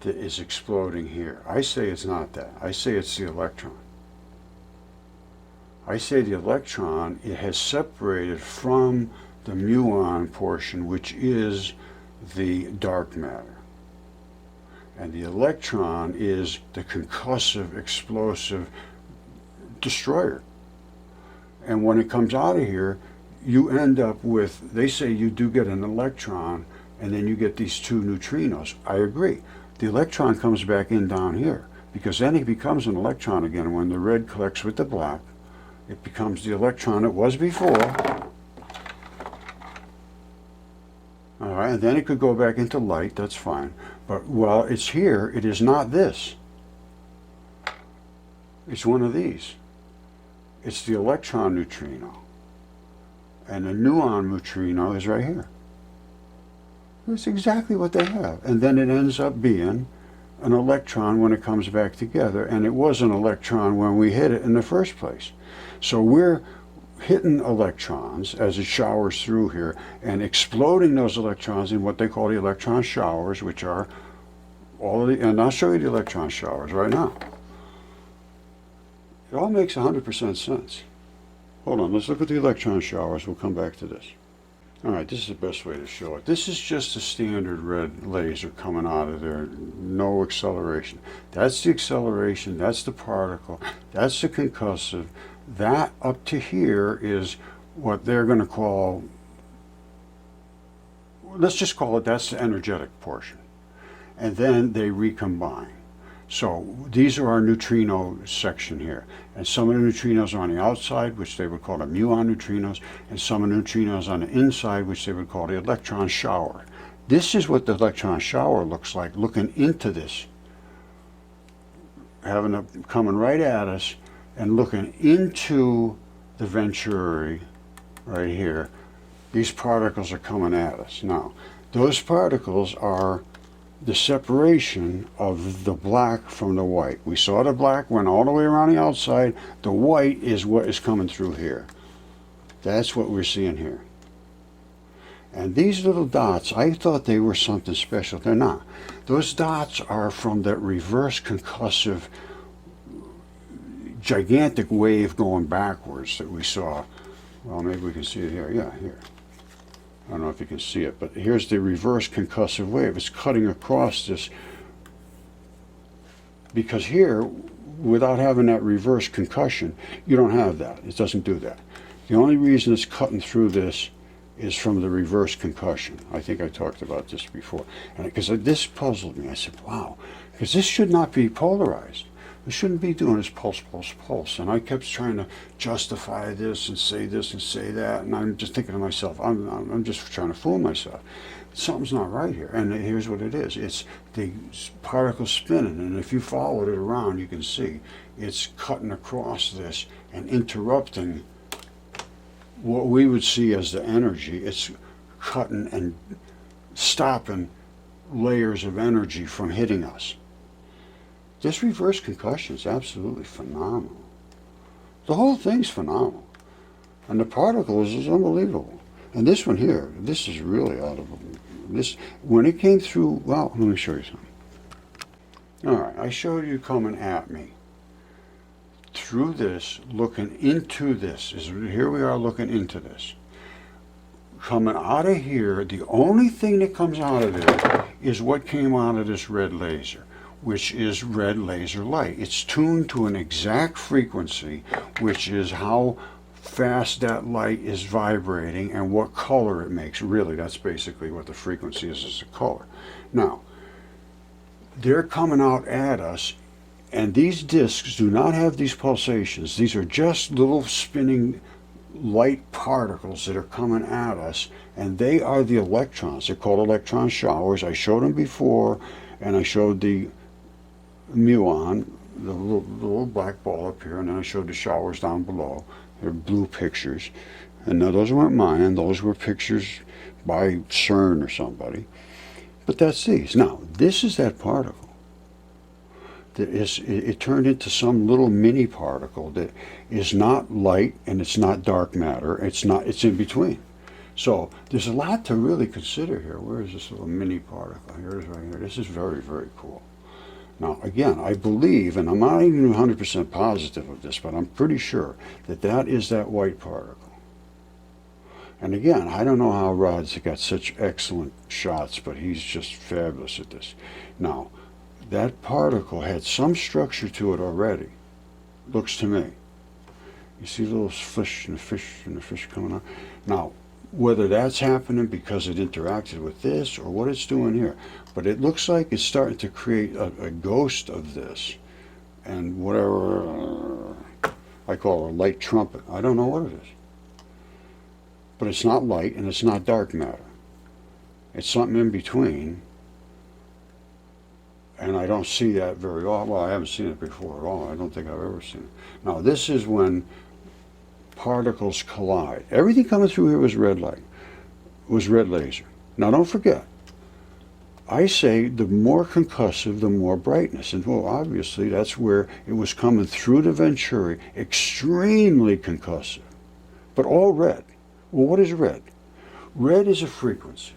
that is exploding here. I say it's not that. I say it's the electron. I say the electron, it has separated from the muon portion, which is the dark matter. And the electron is the concussive, explosive destroyer. And when it comes out of here, you end up with, they say you do get an electron, and then you get these 2 neutrinos. I agree. The electron comes back in down here, because then it becomes an electron again. When the red collects with the black, it becomes the electron it was before. All right, and then it could go back into light, that's fine. But while it's here, it is not this. It's one of these. It's the electron neutrino. And the muon neutrino is right here. It's exactly what they have. And then it ends up being an electron when it comes back together. And it was an electron when we hit it in the first place. So we're hitting electrons as it showers through here and exploding those electrons in what they call the electron showers, which are all of the, and I'll show you the electron showers right now. It all makes 100% sense. Hold on, let's look at the electron showers. We'll come back to this. All right, this is the best way to show it. This is just a standard red laser coming out of there, no acceleration. That's the acceleration, that's the particle, that's the concussive. That up to here is what they're going to call, let's just call it, that's the energetic portion. And then they recombine. So these are our neutrino section here. And some of the neutrinos are on the outside, which they would call the muon neutrinos, and some of the neutrinos on the inside, which they would call the electron shower. This is what the electron shower looks like, looking into this, coming right at us and looking into the Venturi right here. These particles are coming at us. Now, those particles are the separation of the black from the white. We saw the black went all the way around the outside. The white is what is coming through here. That's what we're seeing here. And these little dots, I thought they were something special. They're not. Those dots are from that reverse concussive gigantic wave going backwards that we saw. Well, maybe we can see it here. Yeah, here. I don't know if you can see it, but here's the reverse concussive wave. It's cutting across this. Because here, without having that reverse concussion, you don't have that. It doesn't do that. The only reason it's cutting through this is from the reverse concussion. I think I talked about this before. And because this puzzled me, I said, wow, because this should not be polarized. It shouldn't be doing this pulse, pulse, pulse. And I kept trying to justify this and say that. And I'm just thinking to myself, I'm just trying to fool myself. Something's not right here. And here's what it is. It's the particle spinning. And if you followed it around, you can see it's cutting across this and interrupting what we would see as the energy. It's cutting and stopping layers of energy from hitting us. This reverse concussion is absolutely phenomenal. The whole thing's phenomenal. And the particles is unbelievable. And this one here, this is really out of this. When it came through, well, let me show you something. All right, I showed you coming at me. Through this, looking into this, here we are looking into this. Coming out of here, the only thing that comes out of there is what came out of this red laser, which is red laser light. It's tuned to an exact frequency, which is how fast that light is vibrating and what color it makes. Really, that's basically what the frequency is a color. Now, they're coming out at us, and these disks do not have these pulsations. These are just little spinning light particles that are coming at us, and they are the electrons. They're called electron showers. I showed them before, and I showed the muon, the little black ball up here, and then I showed the showers down below. They're blue pictures. And now those weren't mine. Those were pictures by CERN or somebody. But that's these. Now, this is that particle. It turned into some little mini particle that is not light and it's not dark matter. It's in between. So there's a lot to really consider here. Where is this little mini particle? Here it is right here. This is very, very cool. Now, again, I believe, and I'm not even 100% positive of this, but I'm pretty sure that that is that white particle. And again, I don't know how Rod's got such excellent shots, but he's just fabulous at this. Now, that particle had some structure to it already, looks to me. You see the little fish and the fish coming out? Now, whether that's happening because it interacted with this or what it's doing here, but it looks like it's starting to create a ghost of this and whatever I call a light trumpet. I don't know what it is. But it's not light and it's not dark matter. It's something in between. And I don't see that very often. Well, I haven't seen it before at all. I don't think I've ever seen it. Now, this is when particles collide. Everything coming through here was red light, was red laser. Now, don't forget, I say the more concussive, the more brightness. And well, obviously, that's where it was coming through the Venturi, extremely concussive, but all red. Well, what is red? Red is a frequency.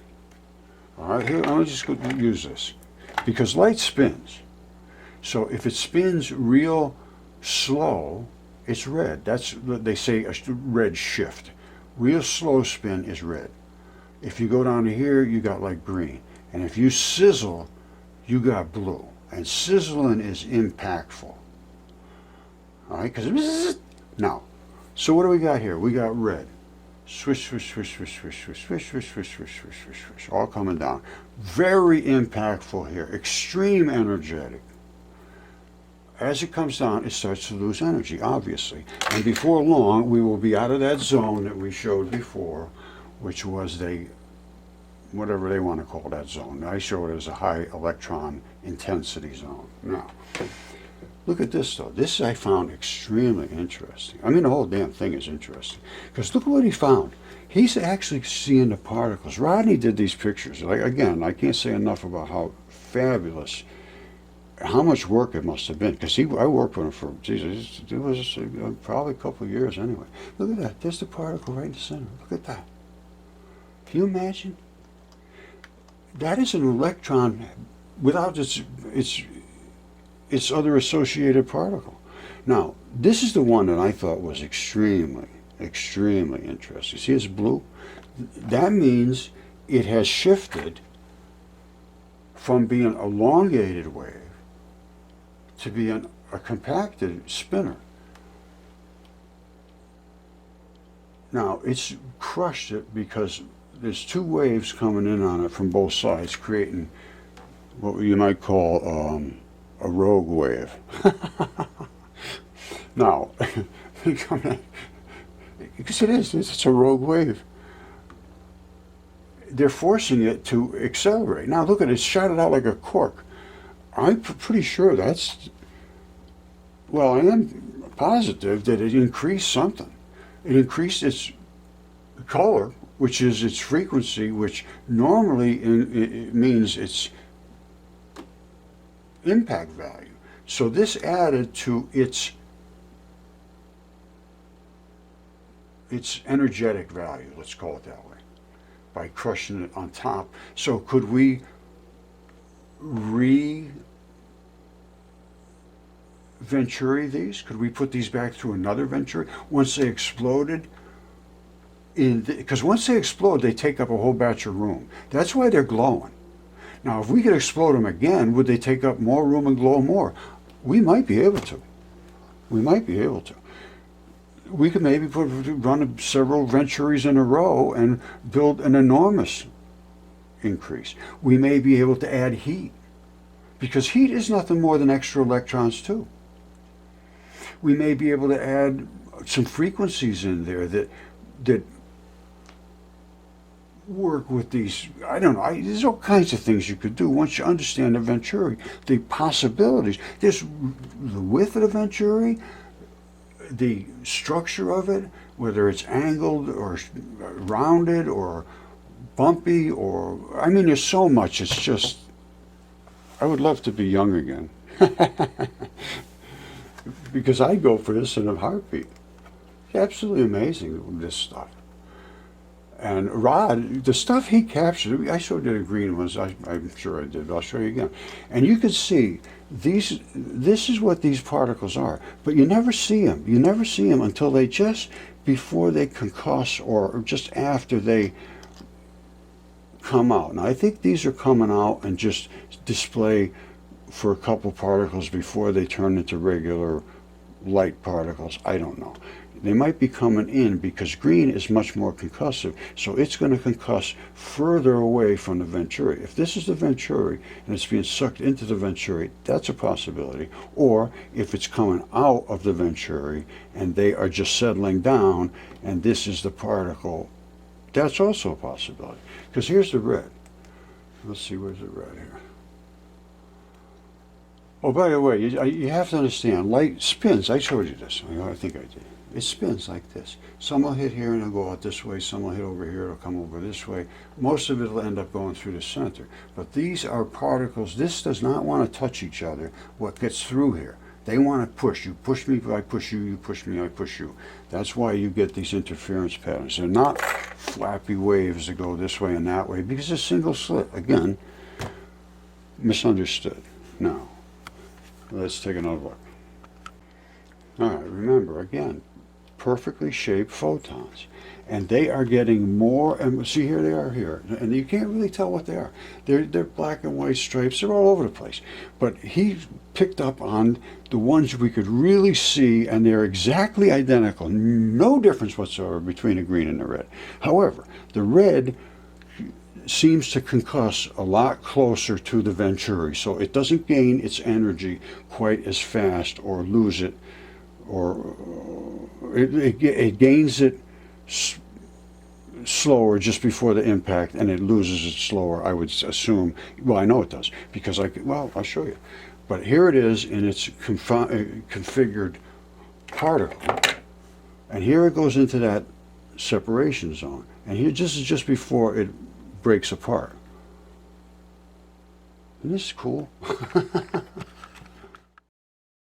All right, here, I'm just going to use this. Because light spins. So if it spins real slow, it's red. That's what they say, a red shift. Real slow spin is red. If you go down to here, you got like green. And if you sizzle, you got blue. And sizzling is impactful. All right, because now, so what do we got here? We got red. Swish, swish, swish, swish, swish, swish, swish, swish, swish, swish, swish, swish, swish, all coming down. Very impactful here, extreme energetic. As it comes down, it starts to lose energy, obviously. And before long, we will be out of that zone that we showed before, which was the whatever they want to call that zone. I show it as a high electron intensity zone. Now, look at this though. This I found extremely interesting. I mean, the whole damn thing is interesting. Because look at what he found. He's actually seeing the particles. Rodney did these pictures. Like, again, I can't say enough about how fabulous, how much work it must have been. Because I worked with him for, Jesus, it was probably a couple of years anyway. Look at that. There's the particle right in the center. Look at that. Can you imagine? That is an electron without its other associated particle. Now, this is the one that I thought was extremely interesting. See, it's blue. That means it has shifted from being an elongated wave to being a compacted spinner. Now, it's crushed it because there's two waves coming in on it from both sides, creating what you might call a rogue wave. Now, because it's a rogue wave. They're forcing it to accelerate. Now look at it, it's shot it out like a cork. I'm pretty sure that's, well, I am positive that it increased something. It increased its color, which is its frequency, which normally it means its impact value. So this added to its energetic value, let's call it that way, by crushing it on top. So could we Venturi these? Could we put these back through another Venturi once they exploded? Because once they explode, they take up a whole batch of room. That's why they're glowing. Now, if we could explode them again, would they take up more room and glow more? We might be able to. We might be able to. We could maybe run several Venturis in a row and build an enormous increase. We may be able to add heat, because heat is nothing more than extra electrons too. We may be able to add some frequencies in there that work with these. I don't know. There's all kinds of things you could do once you understand the Venturi, the possibilities. There's the width of the Venturi, the structure of it, whether it's angled or rounded or bumpy, or, I mean, there's so much. It's just, I would love to be young again. Because I'd go for this in a heartbeat. It's absolutely amazing, this stuff. And Rod, the stuff he captured, I showed you the green ones, I'm sure I did, but I'll show you again. And you can see, this is what these particles are. But you never see them. You never see them until they just, before they concuss or just after they come out. Now I think these are coming out and just display for a couple particles before they turn into regular light particles. I don't know. They might be coming in because green is much more concussive, so it's going to concuss further away from the Venturi. If this is the Venturi and it's being sucked into the Venturi, that's a possibility. Or if it's coming out of the Venturi and they are just settling down and this is the particle, that's also a possibility. Because here's the red. Let's see, where's the red here? Oh, by the way, you have to understand, light spins. I showed you this. I think I did. It spins like this. Some will hit here and it'll go out this way. Some will hit over here, it'll come over this way. Most of it will end up going through the center. But these are particles. This does not want to touch each other, what gets through here. They want to push. You push me, I push you. You push me, I push you. That's why you get these interference patterns. They're not flappy waves that go this way and that way, because it's a single slit. Again, misunderstood. Now, let's take another look. All right, remember, again, perfectly shaped photons. And they are getting more, and see, here they are here. And you can't really tell what they are. They're black and white stripes. They're all over the place. But he picked up on the ones we could really see, and they're exactly identical. No difference whatsoever between the green and the red. However, the red seems to concuss a lot closer to the Venturi, so it doesn't gain its energy quite as fast or lose it, or it gains it slower just before the impact, and it loses its slower, I would assume. Well, I know it does, because well, I'll show you. But here it is in its configured particle, and here it goes into that separation zone. And here, this is just before it breaks apart. Isn't this cool?